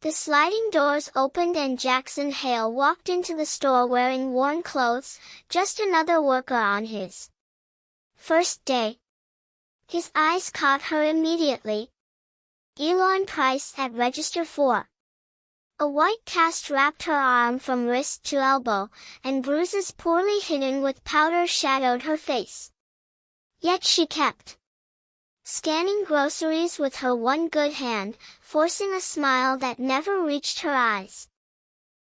The sliding doors opened and Jackson Hale walked into the store wearing worn clothes, just another worker on his first day. His eyes caught her immediately. Elon Price at register 4. A white cast wrapped her arm from wrist to elbow, and bruises poorly hidden with powder shadowed her face. Yet she kept scanning groceries with her one good hand, forcing a smile that never reached her eyes.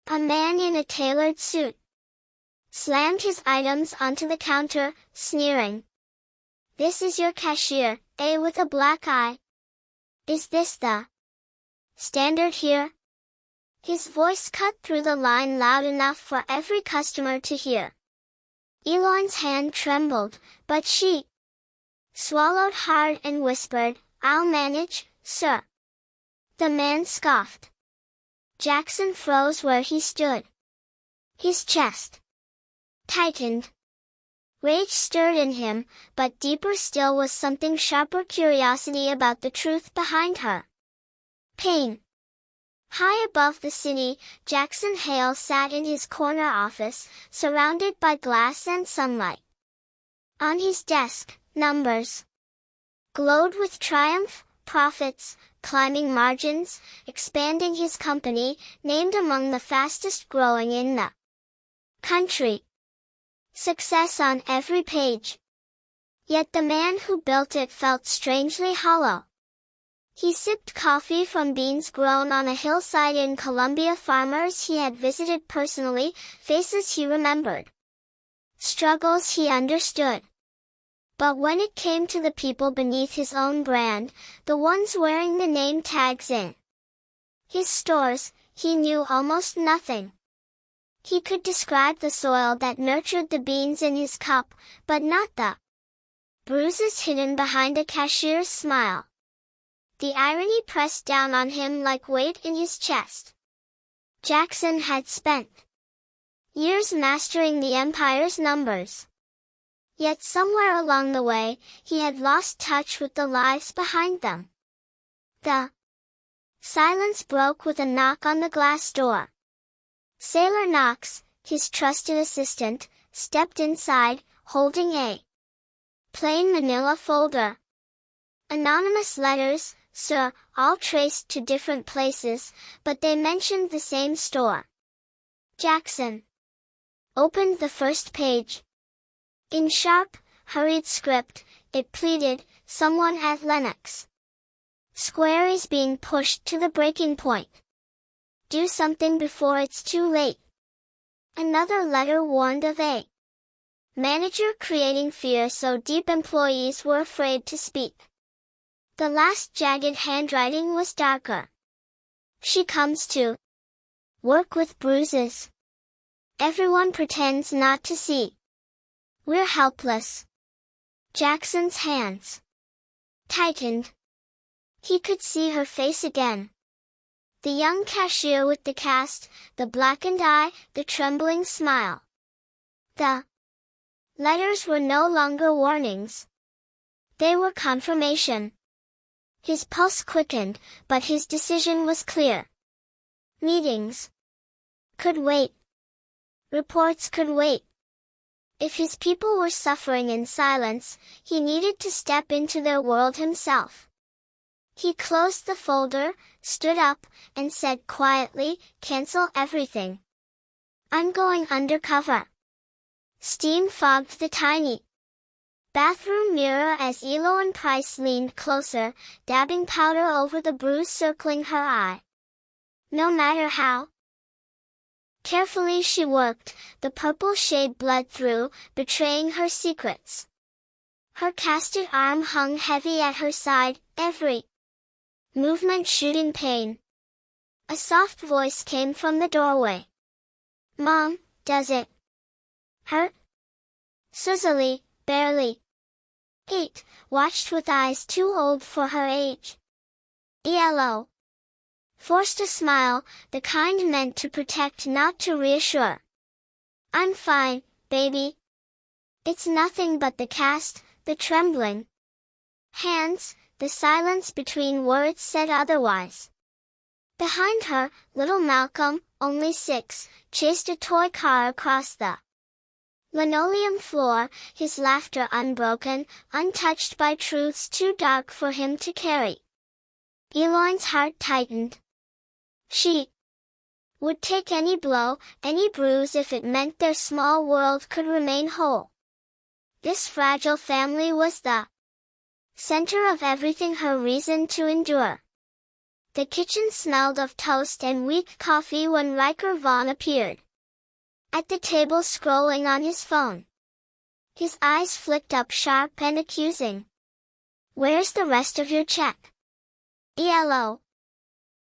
A man in a tailored suit slammed his items onto the counter, sneering. "This is your cashier, A with a black eye. Is this the standard here?" His voice cut through the line loud enough for every customer to hear. Elon's hand trembled, but she swallowed hard and whispered, "I'll manage, sir." The man scoffed. Jackson froze where he stood. His chest tightened. Rage stirred in him, but deeper still was something sharper curiosity about the truth behind her pain. High above the city, Jackson Hale sat in his corner office, surrounded by glass and sunlight. On his desk, numbers glowed with triumph, profits, climbing margins, expanding his company, named among the fastest growing in the country. Success on every page. Yet the man who built it felt strangely hollow. He sipped coffee from beans grown on a hillside in Colombia, farmers he had visited personally, faces he remembered, struggles he understood. But when it came to the people beneath his own brand, the ones wearing the name tags in his stores, he knew almost nothing. He could describe the soil that nurtured the beans in his cup, but not the bruises hidden behind a cashier's smile. The irony pressed down on him like weight in his chest. Jackson had spent years mastering the empire's numbers. Yet somewhere along the way, he had lost touch with the lives behind them. The silence broke with a knock on the glass door. Sailor Knox, his trusted assistant, stepped inside, holding a plain manila folder. Anonymous letters, sir, all traced to different places, but they mentioned the same store. Jackson opened the first page. In sharp, hurried script, it pleaded, "Someone at Lenox Square is being pushed to the breaking point. Do something before it's too late." Another letter warned of a manager creating fear so deep employees were afraid to speak. The last jagged handwriting was darker. "She comes to work with bruises. Everyone pretends not to see. We're helpless." Jackson's hands tightened. He could see her face again. The young cashier with the cast, the blackened eye, the trembling smile. The letters were no longer warnings. They were confirmation. His pulse quickened, but his decision was clear. Meetings could wait. Reports could wait. If his people were suffering in silence, he needed to step into their world himself. He closed the folder, stood up, and said quietly, "Cancel everything. I'm going undercover." Steam fogged the tiny bathroom mirror as Elon Price leaned closer, dabbing powder over the bruise circling her eye. No matter how carefully she worked, the purple shade bled through, betraying her secrets. Her casted arm hung heavy at her side, every movement shooting pain. A soft voice came from the doorway. "Mom, does it hurt?" Cicely, barely 8, watched with eyes too old for her age. ELO forced a smile, the kind meant to protect, not to reassure. "I'm fine, baby. It's nothing but the cast," the trembling hands, the silence between words said otherwise. Behind her, little Malcolm, only 6, chased a toy car across the linoleum floor, his laughter unbroken, untouched by truths too dark for him to carry. Eloine's heart tightened. She would take any blow, any bruise if it meant their small world could remain whole. This fragile family was the center of everything her reason to endure. The kitchen smelled of toast and weak coffee when Riker Vaughn appeared at the table scrolling on his phone. His eyes flicked up sharp and accusing. "Where's the rest of your check?" "ELO,"